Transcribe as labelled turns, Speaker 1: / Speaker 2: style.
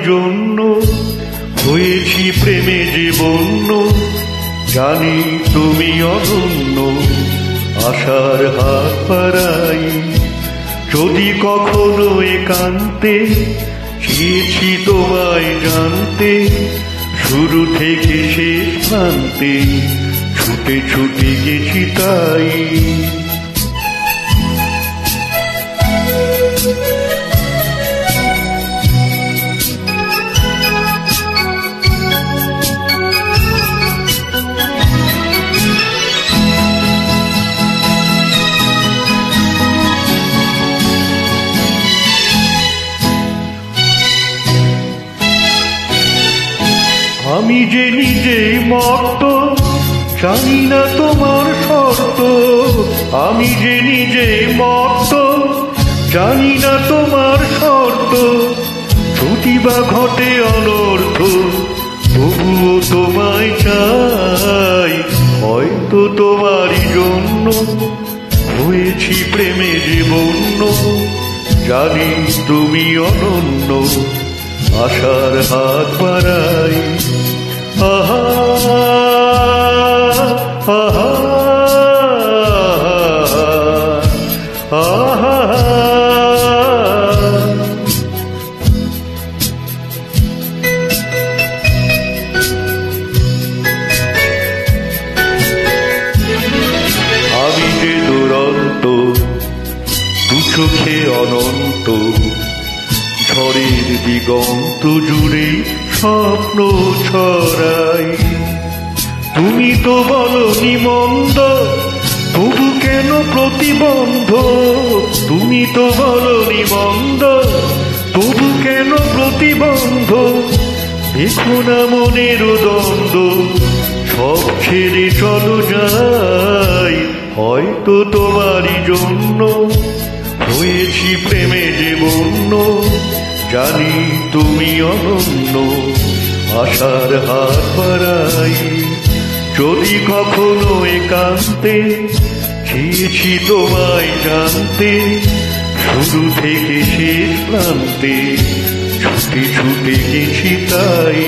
Speaker 1: জন্য হয়েছি প্রেমে যে বন্য, জানি তুমি অনন্য, আশার হাত বাড়াই। যদি কখনো একান্তে চেয়েছি তোমায় জানতে, শুরু থেকে শেষ প্রান্তে ছুটে ছুটে গেছি তাই। আমি যে নিজেই মর্ত, জানি না তোমার শর্ত। আমি যে নিজেই মর্ত, জানি না তোমার শর্ত। যদি বা ঘটে অনর্থ, তবুও তোমায় চাই। হয়তো তোমারই জন্য হয়েছি প্রেমে যে বন্য, জানি তুমি অনন্য, আশার হাত বাড়াই। আহা আহা আহা, আমি যে দুরন্ত, দু চোখে অনন্ত, ঝড়ের দিগন্ত জুড়ে স্বপ্ন ছড়াই। তুমি তো বলনি মন্দ, তবু কেন প্রতিবন্ধ? তুমি তো বলনি মন্দ, তবু কেন প্রতিবন্ধ? দেখো না মনের দ্বন্দ্ব, সব ছেড়ে চলো যাই। হয়তো তোমারই জন্য হয়েছি প্রেমে যে বন্য, জানি তুমি অনন্য, আশার হাত বাড়াই। যদি কখনো একান্তে চেয়েছি তোমায় জানতে, শুরু থেকে শেষ প্রান্তে ছুটে ছুটে গেছি তাই।